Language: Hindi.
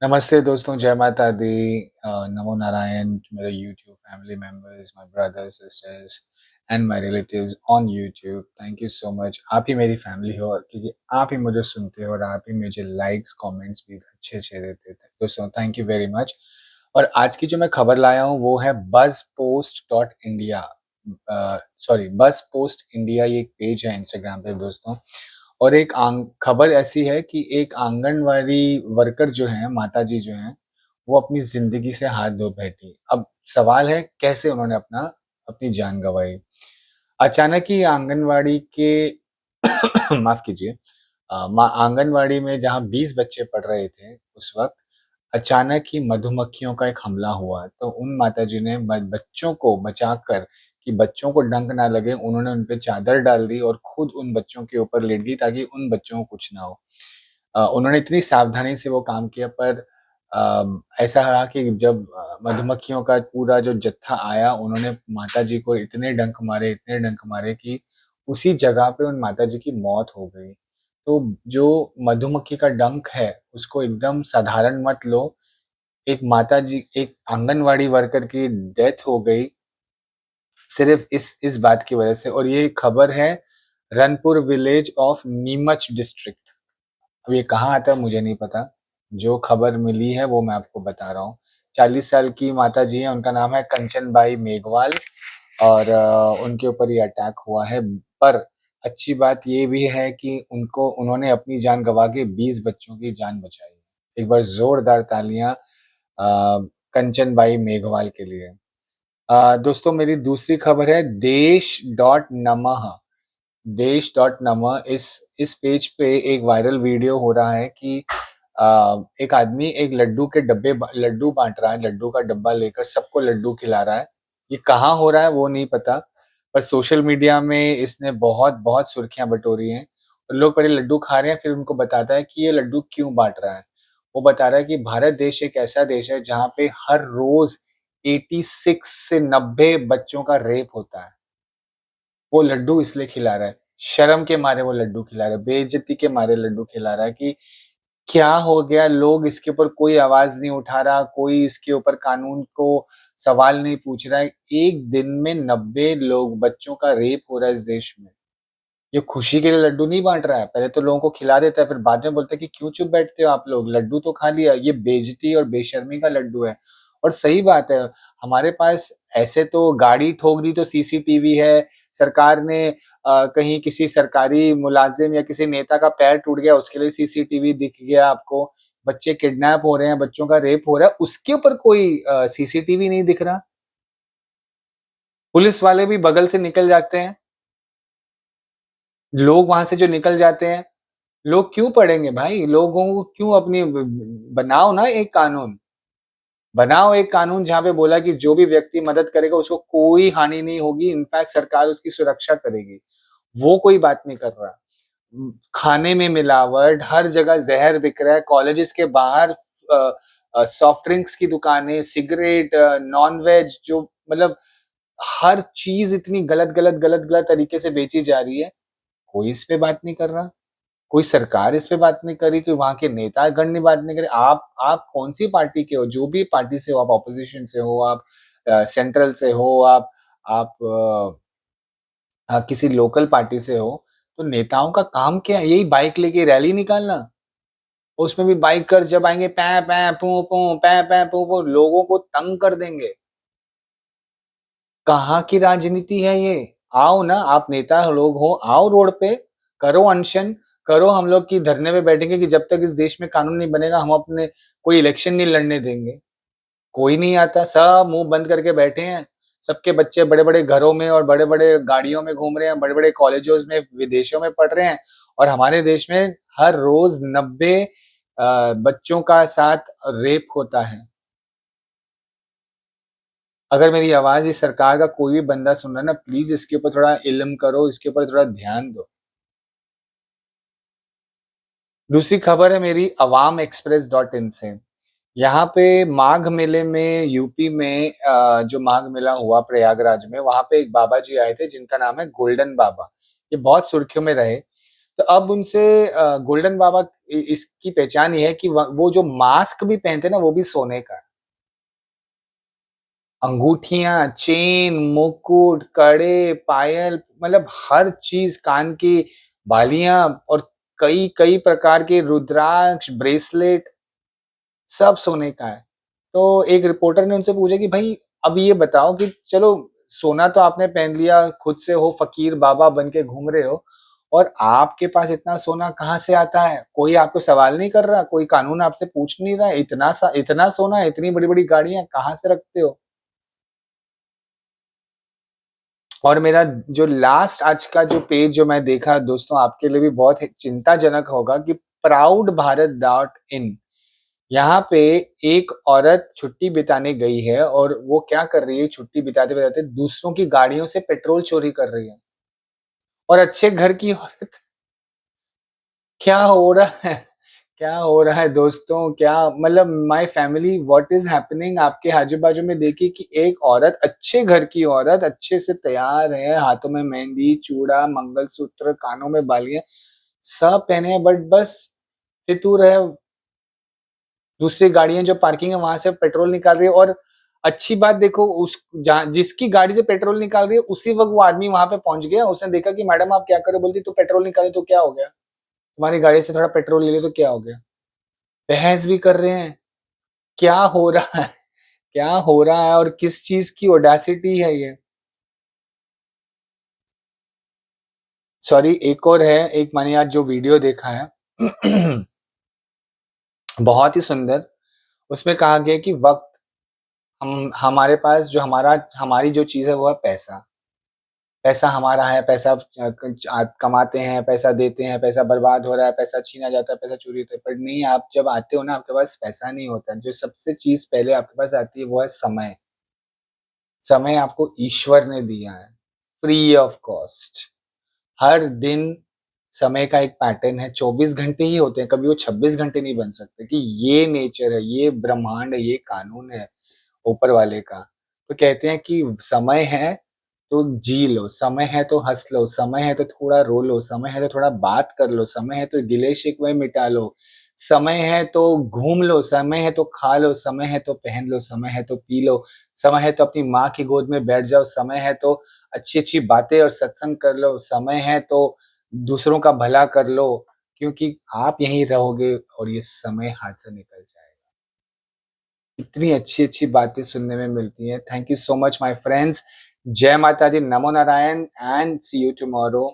नमस्ते दोस्तों, जय माता दी। नमो नारायण to मेरे YouTube family members, my brothers, sisters and my relatives on YouTube. Thank you so much. आप ही मेरी फैमिली हो क्योंकि आप ही मुझे सुनते हो और आप ही मुझे लाइक्स, कमेंट्स भी अच्छे-अच्छे देते थे। दोस्तों थैंक यू वेरी मच। और आज की जो मैं खबर लाया हूँ वो है buzzpost.india। सॉरी बज़पोस्ट इंडिया ये एक पेज है इंस्टाग्राम पे दोस्तों। और एक खबर ऐसी है कि एक आंगनवाड़ी वर्कर जो हैं, माताजी जो हैं, वो अपनी ज़िंदगी से हाथ धो बैठी। अब सवाल है कैसे उन्होंने अपनी जान गँवाई? अचानक ही आंगनवाड़ी के माफ़ कीजिए। आंगनवाड़ी में जहाँ 20 बच्चे पढ़ रहे थे उस वक़्त, अचानक ही मधुमक्खियों का एक हमला हुआ। तो उन माताजी ने बच्चों को बचाकर कि बच्चों को डंक ना लगे, उन्होंने उन पे चादर डाल दी और खुद उन बच्चों के ऊपर लेट गई ताकि उन बच्चों को कुछ ना हो। उन्होंने इतनी सावधानी से वो काम किया पर ऐसा रहा कि जब मधुमक्खियों का पूरा जो जत्था आया, उन्होंने माताजी को इतने डंक मारे कि उसी जगह पे उन माताजी की मौत हो गई। तो जो मधुमक्खी का डंक है, उसको एकदम साधारण मत लो। एक आंगनवाड़ी वर्कर की डेथ हो गई सिर्फ़ इस बात की वजह से। और ये खबर है Ranpur village of Neemuch district. अब ये कहाँ आता है मुझे नहीं पता। जो खबर मिली है वो मैं आपको बता रहा हूँ। 40 साल की माताजी हैं, उनका नाम है कंचनबाई मेघवाल। और उनके ऊपर ये अटैक हुआ है। पर अच्छी बात ये भी है कि उन्होंने अपनी जान गँवा के 20 बच्चों की जान बचाई। एक बार ज़ोरदार तालियाँ कंचनबाई मेघवाल के लिए। दोस्तों मेरी दूसरी खबर है देश.नमः इस पेज पे एक वायरल वीडियो हो रहा है कि एक आदमी एक लड्डू बाँट रहा है, लड्डू का डब्बा लेकर सबको लड्डू खिला रहा है। ये कहाँ हो रहा है वो नहीं पता, पर सोशल मीडिया में इसने बहुत-बहुत सुर्खियाँ बटोरी हैं। और लोग पहले लड्डू खा रहे हैं, फिर उनको बताता है कि ये लड्डू क्यों बाँट रहा है। वो बता रहा है कि भारत देश एक ऐसा देश है जहाँ पे हर रोज़ 86 से 90 बच्चों का रेप होता है। वो लड्डू इसलिए खिला रहा है। शर्म के मारे वो लड्डू खिला रहा है, बेइज्जती के मारे लड्डू खिला रहा है कि क्या हो गया? लोग इसके ऊपर कोई आवाज़ नहीं उठा रहा, कोई इसके ऊपर कानून को सवाल नहीं पूछ रहा है। एक दिन में 90 लोग बच्चों का रेप हो रहा है इस देश में। ये खुशी के लिए लड्डू नहीं बाँट रहा है, पहले तो लोगों को खिला देता है, फिर बाद में बोलता है कि क्यों चुप बैठते हो आप लोग? लड्डू तो खा लिया। ये बेइज्जती और बेशर्मी का लड्डू है। और सही बात है, हमारे पास ऐसे तो गाड़ी ठोक दी तो सीसीटीवी है, सरकार ने कहीं किसी सरकारी मुलाज़िम या किसी नेता का पैर टूट गया, उसके लिए सीसीटीवी दिख गया आपको। बच्चे किडनैप हो रहे हैं, बच्चों का रेप हो रहा है, उसके ऊपर कोई सीसीटीवी नहीं दिख रहा। पुलिस वाले भी बगल से निकल जाते हैं, लोग वहाँ से जो निकल जाते हैं, लोग क्यों पढ़ेंगे भाई? लोगों को क्यों अपनी ब ब बनाओ ना एक कानून। बनाओ एक कानून जहाँ पे बोला कि जो भी व्यक्ति मदद करेगा उसको कोई हानि नहीं होगी, इनफैक्ट सरकार उसकी सुरक्षा करेगी। वो कोई बात नहीं कर रहा। खाने में मिलावट, हर जगह ज़हर बिक रहा है, कॉलेजेस के बाहर सॉफ्ट ड्रिंक्स की दुकानें, सिगरेट, नॉन-वेज जो मतलब हर चीज़ इतनी गलत तरीके से बेची जा रही है, कोई इस पे बात नहीं कर रहा। कोई सरकार इस पे बात नहीं कर रही, कोई वहाँ के नेतागण ने बात नहीं करी। आप कौन-सी पार्टी के हो? जो भी पार्टी से हो, आप ऑपोज़िशन से हो, आप सेंट्रल से हो, आप किसी लोकल पार्टी से हो, तो नेताओं का काम क्या है? यही बाइक लेके रैली निकालना। उसमें भी बाइक कर जब आएँगे पैं पैं, पूं पूं, पैं पैं, पूं पूं, लोगों को तंग कर देंगे। कहाँ की राजनीति है ये? आओ ना, आप नेता लोग हो, आओ रोड पे, करो अनशन, करो हम लोग की धरने पे बैठेंगे कि जब तक इस देश में कानून नहीं बनेगा, हम अपने कोई इलेक्शन नहीं लड़ने देंगे। कोई नहीं आता, सब मुँह बंद करके बैठे हैं। सबके बच्चे बड़े-बड़े घरों में और बड़े-बड़े गाड़ियों में घूम रहे हैं, बड़े-बड़े कॉलेजों में, विदेशों में पढ़ रहे हैं और हमारे देश में हर रोज़ 90 बच्चों का साथ रेप होता है। अगर मेरी आवाज़ इस सरकार का कोई भी बंदा सुन रहा है ना, प्लीज़ इसके ऊपर थोड़ा इल्म करो, इसके ऊपर थोड़ा ध्यान दो। दूसरी खबर है मेरी अवाम एक्सप्रेस डॉट इन से। यहाँ पे माघ मेले में यूपी में जो माघ मेला हुआ प्रयागराज में, वहाँ पे एक बाबा जी आए थे जिनका नाम है गोल्डन बाबा। ये बहुत सुर्खियों में रहे। तो अब उनसे गोल्डन बाबा इसकी पहचान ये है कि वो जो मास्क भी पहनते हैं ना, वो भी सोने का है। अंगूठियाँ, चेन, मुकुट, कड़े, पायल मतलब हर चीज़ कान की बालियाँ और कई-कई प्रकार के रुद्राक्ष, ब्रेसलेट सब सोने का है। तो एक रिपोर्टर ने उनसे पूछा कि भई अब ये बताओ कि चलो सोना तो आपने पहन लिया, खुद से हो फ़कीर बाबा बन के घूम रहे हो और आपके पास इतना सोना कहाँ से आता है? कोई आपको सवाल नहीं कर रहा, कोई कानून आपसे पूछ नहीं रहा है, इतना सोना, इतनी बड़ी-बड़ी गाड़ियाँ कहाँ से रखते हो? और मेरा जो लास्ट आज का जो पेज जो मैं देखा दोस्तों आपके लिए भी बहुत ही चिंताजनक होगा कि प्राउड भारत डॉट इन यहाँ पे एक औरत छुट्टी बिताने गई है और वो क्या कर रही है छुट्टी बिताते-बिताते दूसरों की गाड़ियों से पेट्रोल चोरी कर रही है। और अच्छे घर की औरत क्या हो रहा है? क्या हो रहा है दोस्तों? क्या मतलब my family what is happening आपके आजू-बाजू में देखिए कि एक औरत अच्छे घर की औरत अच्छे से तैयार है, हाथों में मेहंदी, चूड़ा, मंगलसूत्र, कानों में बालियाँ, सब पहने हैं बट बस फितूर है दूसरी गाड़ियाँ जो पार्किंग है वहाँ से पेट्रोल निकाल रही है और अच्छी बात देखो उस जहाँ जिसकी गाड़ी से पेट्रोल निकाल रही है उसी वक़्त वो आदमी वहाँ पे पहुँच गया। उसने देखा कि मैडम आप क्या कर रहे हो? बोलती तो पेट्रोल निकाले तो क्या हो गया? तुम्हारी गाड़ी से थोड़ा पेट्रोल ले ली तो क्या हो गया? बहस भी कर रहे हैं। क्या हो रहा है? क्या हो रहा है और किस चीज़ की ऑडेसिटी है ये? सॉरी एक और है, एक मैंने आज जो वीडियो देखा है बहुत ही सुंदर, उसमें कहा गया है कि वक़्त हम हमारे पास जो हमारी जो चीज़ है वो है पैसा। पैसा हमारा है, पैसा कमाते हैं, पैसा देते हैं, पैसा बर्बाद हो रहा है, पैसा छीना जाता है, पैसा चोरी होता है। पर नहीं आप जब आते हो ना आपके पास पैसा नहीं होता है, जो सबसे चीज़ पहले आपके पास आती है वो है समय। समय आपको ईश्वर ने दिया है, फ्री ऑफ कॉस्ट। हर दिन समय का एक पैटर्न है, 24 घंटे ही होते हैं, कभी वो 26 घंटे नहीं बन सकते कि ये नेचर है, ये ब्रह्मांड है, ये कानून है ऊपर वाले का। तो कहते हैं कि समय है तो जी लो, समय है तो हँस लो, समय है तो थोड़ा रो लो, समय है तो थोड़ा बात कर लो, समय है तो गिले-शिकवे मिटा लो, समय है तो घूम लो, समय है तो खा लो, समय है तो पहन लो, समय है तो पी लो, समय है तो अपनी माँ की गोद में बैठ जाओ, समय है तो अच्छी-अच्छी बातें और सत्संग कर लो, समय है तो दूसरों का भला कर लो, क्योंकि आप यहीं रहोगे और ये समय हाथ से निकल जाएगा। इतनी अच्छी-अच्छी बातें सुनने में मिलती हैं। Thank you so much my friends. जय माता दी, नमो Narayan and see you tomorrow.